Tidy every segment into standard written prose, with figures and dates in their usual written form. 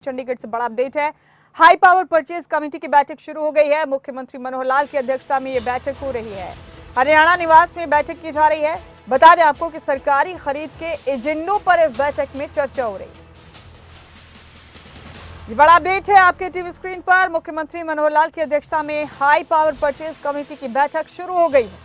चंडीगढ़ से बड़ा अपडेट है। हाई पावर परचेज कमेटी की बैठक शुरू हो गई है। मुख्यमंत्री मनोहर लाल की अध्यक्षता में ये बैठक हो रही है। हरियाणा निवास में बैठक की जा रही है। बता दें आपको कि सरकारी खरीद के एजेंडों पर इस बैठक में चर्चा हो रही है। ये बड़ा अपडेट है आपके टीवी स्क्रीन पर। मुख्यमंत्री मनोहर लाल की अध्यक्षता में हाई पावर परचेज कमेटी की बैठक शुरू हो गई है।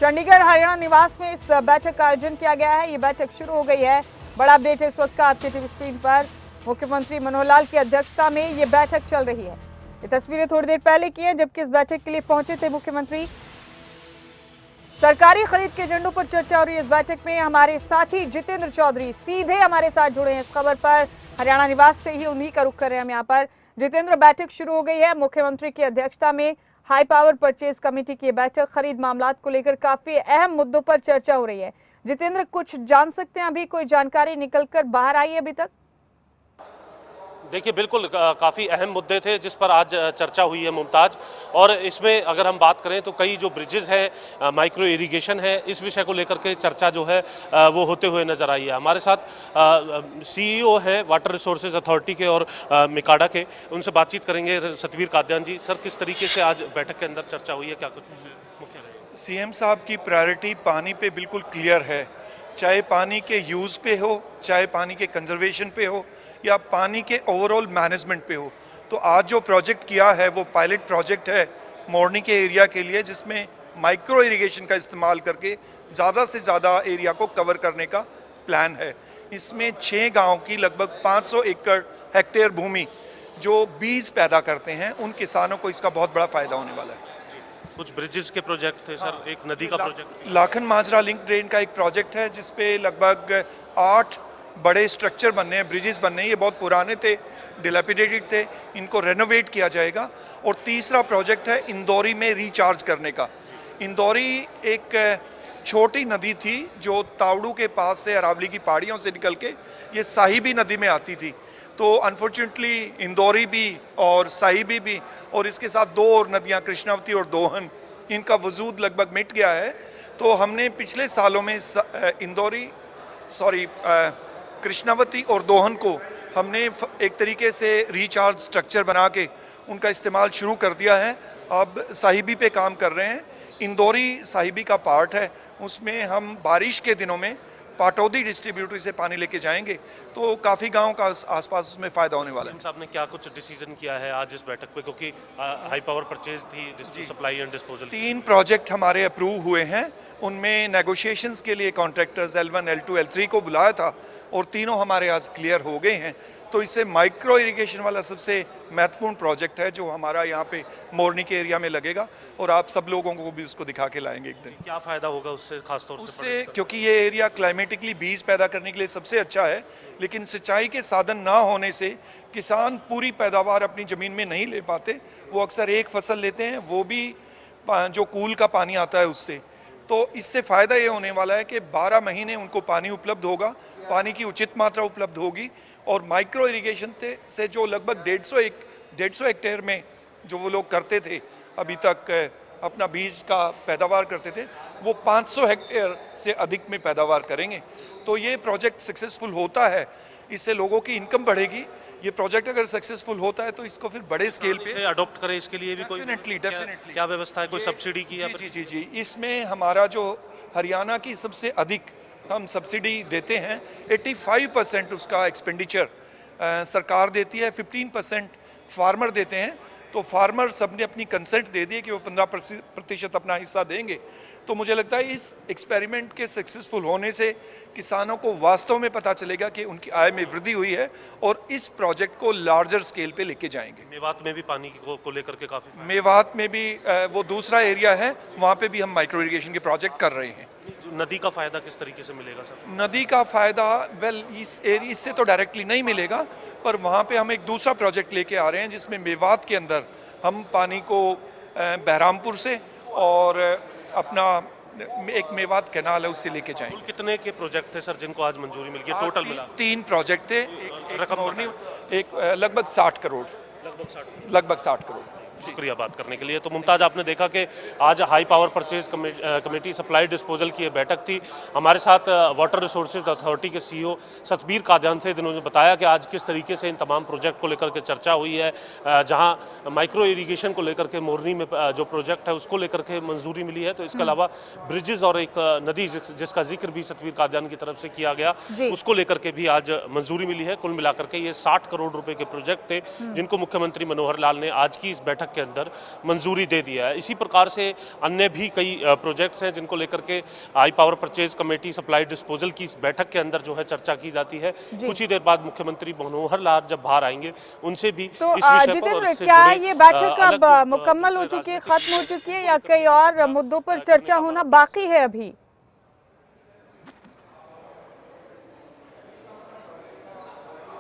चंडीगढ़ हरियाणा निवास में इस बैठक का आयोजन किया गया है। ये बैठक शुरू हो गई है। बड़ा अपडेट है इस वक्त का आपके टीवी स्क्रीन पर। मुख्यमंत्री मनोहर लाल की अध्यक्षता में ये बैठक चल रही है। ये तस्वीरें थोड़ी देर पहले की है, जबकि इस बैठक के लिए पहुंचे थे मुख्यमंत्री। सरकारी खरीद के एजेंडों पर चर्चा हो रही है। इस बैठक में हमारे साथी जितेंद्र चौधरी सीधे हमारे साथ जुड़े हैं इस खबर पर। हरियाणा निवास से ही उन्हीं का रुख कर रहे हैं हम यहाँ पर। जितेंद्र, बैठक शुरू हो गई है। मुख्यमंत्री की अध्यक्षता में हाई पावर परचेज कमेटी की बैठक खरीद मामलात को लेकर काफी अहम मुद्दों पर चर्चा हो रही है। जितेंद्र, कुछ जान सकते हैं अभी कोई जानकारी निकलकर बाहर आई है अभी तक? देखिए, बिल्कुल काफ़ी अहम मुद्दे थे जिस पर आज चर्चा हुई है मुमताज। और इसमें अगर हम बात करें तो कई जो ब्रिजेस हैं, माइक्रो इरिगेशन है, इस विषय को लेकर के चर्चा जो है वो होते हुए नजर आई है। हमारे साथ सीईओ हैं वाटर रिसोर्सेज अथॉरिटी के और मिकाडा के, उनसे बातचीत करेंगे। सतवीर कादयान जी, सर, किस तरीके से आज बैठक के अंदर चर्चा हुई है, क्या कुछ मुख्य रहे? सीएम साहब की प्रायोरिटी पानी पे बिल्कुल क्लियर है। चाहे पानी के यूज़ पे हो, चाहे पानी के कंजर्वेशन पे हो, या पानी के ओवरऑल मैनेजमेंट पे हो। तो आज जो प्रोजेक्ट किया है वो पायलट प्रोजेक्ट है मोरनी के एरिया के लिए, जिसमें माइक्रो इरिगेशन का इस्तेमाल करके ज़्यादा से ज़्यादा एरिया को कवर करने का प्लान है। इसमें 6 गांव की लगभग 500 एकड़ हेक्टेयर भूमि जो बीज पैदा करते हैं, उन किसानों को इसका बहुत बड़ा फ़ायदा होने वाला है। कुछ ब्रिजेस के प्रोजेक्ट थे सर, एक नदी का प्रोजेक्ट, लाखन माजरा लिंक ड्रेन का एक प्रोजेक्ट है जिसपे लगभग 8 बड़े स्ट्रक्चर बनने हैं, ब्रिजेस बनने हैं। ये बहुत पुराने थे, डिलेपिडेटेड थे, इनको रेनोवेट किया जाएगा। और तीसरा प्रोजेक्ट है इंदौरी में रिचार्ज करने का। इंदौरी एक छोटी नदी थी जो तावड़ू के पास से अरावली की पहाड़ियों से निकल के ये साहिबी नदी में आती थी। तो अनफॉर्चुनेटली इंदौरी भी और साहिबी भी, और इसके साथ 2 और नदियाँ कृष्णावती और दोहन, इनका वजूद लगभग मिट गया है। तो हमने पिछले सालों में कृष्णावती और दोहन को हमने एक तरीके से रिचार्ज स्ट्रक्चर बना के उनका इस्तेमाल शुरू कर दिया है। अब साहिबी पे काम कर रहे हैं। इंदौरी साहिबी का पार्ट है, उसमें हम बारिश के दिनों में पाटौदी डिस्ट्रीब्यूटर से पानी लेके जाएंगे, तो काफ़ी गांव का आसपास उसमें फ़ायदा होने वाला है। साहब ने क्या कुछ डिसीजन किया है आज इस बैठक पे, क्योंकि हाई पावर परचेज थी, सप्लाई एंड डिस्पोजल? 3 प्रोजेक्ट हमारे अप्रूव हुए हैं। उनमें नेगोशिएशंस के लिए कॉन्ट्रैक्टर्स L1, L2, L3 को बुलाया था और तीनों हमारे आज क्लियर हो गए हैं। तो इससे माइक्रो इरिगेशन वाला सबसे महत्वपूर्ण प्रोजेक्ट है जो हमारा यहाँ पे मोरनी के एरिया में लगेगा, और आप सब लोगों को भी उसको दिखा के लाएंगे एक दिन। क्या फ़ायदा होगा उससे, खासतौर से? उससे क्योंकि ये एरिया क्लाइमेटिकली बीज पैदा करने के लिए सबसे अच्छा है, लेकिन सिंचाई के साधन ना होने से किसान पूरी पैदावार अपनी ज़मीन में नहीं ले पाते। वो अक्सर एक फसल लेते हैं, वो भी जो कूल का पानी आता है उससे। तो इससे फ़ायदा ये होने वाला है कि 12 महीने उनको पानी उपलब्ध होगा, पानी की उचित मात्रा उपलब्ध होगी। और माइक्रो इरिगेशन से जो लगभग 150 हेक्टेयर में जो वो लोग करते थे अभी तक, अपना बीज का पैदावार करते थे, वो 500 हेक्टेयर से अधिक में पैदावार करेंगे। तो ये प्रोजेक्ट सक्सेसफुल होता है, इससे लोगों की इनकम बढ़ेगी। ये प्रोजेक्ट अगर सक्सेसफुल होता है तो इसको फिर बड़े स्केल पे अडॉप्ट करें, इसके लिए भी कोई डेफिनेटली क्या व्यवस्था है, कोई सब्सिडी की? जी, इसमें हमारा जो हरियाणा की सबसे अधिक हम सब्सिडी देते हैं, 85% उसका एक्सपेंडिचर सरकार देती है, 15% फार्मर देते हैं। तो फार्मर सब ने अपनी कंसेंट दे दी कि वो 15% अपना हिस्सा देंगे। तो मुझे लगता है इस एक्सपेरिमेंट के सक्सेसफुल होने से किसानों को वास्तव में पता चलेगा कि उनकी आय में वृद्धि हुई है, और इस प्रोजेक्ट को लार्जर स्केल पे लेके जाएंगे। मेवात में भी पानी को लेकर के काफ़ी, मेवात में भी वो दूसरा एरिया है, वहाँ पे भी हम माइक्रो इरिगेशन के प्रोजेक्ट कर रहे हैं। नदी का फ़ायदा किस तरीके से मिलेगा सर? नदी का फ़ायदा इस एरिया इससे तो डायरेक्टली नहीं मिलेगा, पर वहाँ पे हम एक दूसरा प्रोजेक्ट लेके आ रहे हैं जिसमें मेवात के अंदर हम पानी को बहरामपुर से और अपना एक मेवात कैनाल है उससे लेके जाएंगे। कितने के प्रोजेक्ट थे सर जिनको आज मंजूरी मिल गई टोटल मिला? 3 प्रोजेक्ट थे, एक लगभग 60 करोड़। लगभग 60 शुक्रिया बात करने के लिए। तो मुमताज, आपने देखा कि आज high power purchase committee supply disposal की यह बैठक थी। हमारे साथ वाटर रिसोर्सेज अथॉरिटी के सीईओ सतबीर कादियान थे, जिन्होंने बताया कि आज किस तरीके से इन तमाम प्रोजेक्ट को लेकर के चर्चा हुई है। जहां माइक्रो इरिगेशन को लेकर के मोरनी में जो प्रोजेक्ट है उसको लेकर के मंजूरी मिली है, तो इसके अलावा ब्रिजेस और एक नदी जिसका जिक्र भी सतबीर कादियान की तरफ से किया गया, उसको लेकर के भी आज मंजूरी मिली है। कुल मिलाकर के ये 60 करोड़ रुपए के प्रोजेक्ट थे जिनको मुख्यमंत्री मनोहर लाल ने आज की इस बैठक के अंदर मंजूरी दे दिया है। इसी प्रकार से अन्य भी कई प्रोजेक्ट्स हैं जिनको लेकर के high power purchase committee supply disposal की इस बैठक के अंदर जो है चर्चा की जाती है। कुछ ही देर बाद मुख्यमंत्री मनोहर लाल जब बाहर आएंगे उनसे भी तो इस विषय पर जितेंद्र, क्या ये बैठक अब मुकम्मल हो चुकी है, खत्म हो चुकी है, या कई और मुद्दों पर चर्चा होना बाकी है अभी?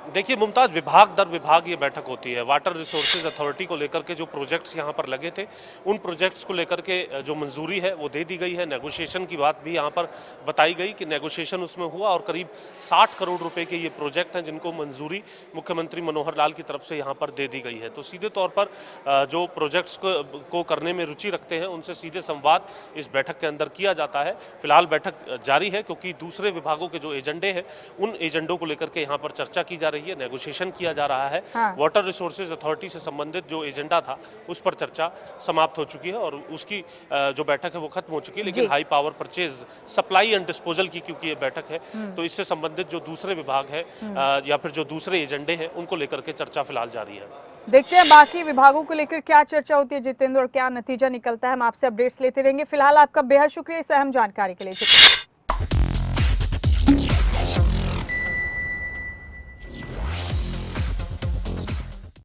देखिए मुमताज, विभाग दर विभाग ये बैठक होती है। वाटर रिसोर्सेज अथॉरिटी को लेकर के जो प्रोजेक्ट्स यहाँ पर लगे थे, उन प्रोजेक्ट्स को लेकर के जो मंजूरी है वो दे दी गई है। नेगोशिएशन की बात भी यहाँ पर बताई गई कि नेगोशिएशन उसमें हुआ और करीब 60 करोड़ रुपए के ये प्रोजेक्ट हैं जिनको मंजूरी मुख्यमंत्री मनोहर लाल की तरफ से यहाँ पर दे दी गई है। तो सीधे तौर पर जो प्रोजेक्ट्स को करने में रुचि रखते हैं उनसे सीधे संवाद इस बैठक के अंदर किया जाता है। फिलहाल बैठक जारी है क्योंकि दूसरे विभागों के जो एजेंडे हैं उन एजेंडों को लेकर के यहाँ पर चर्चा की जा रही है, नेगोशिएशन किया जा रहा है। वाटर रिसोर्सेज अथॉरिटी से संबंधित जो एजेंडा था उस पर चर्चा समाप्त हो चुकी है और उसकी जो बैठक है वो खत्म हो चुकी है। लेकिन high power purchase supply and disposal की क्योंकि ये बैठक है, तो इससे संबंधित जो दूसरे विभाग है या फिर जो दूसरे एजेंडे हैं उनको लेकर के चर्चा फिलहाल जारी है। देखते हैं बाकी विभागों को लेकर क्या चर्चा होती है जितेंद्र, और क्या नतीजा निकलता है। हम आपसे अपडेट्स लेते रहेंगे। फिलहाल आपका बेहद शुक्रिया इस अहम जानकारी के लिए।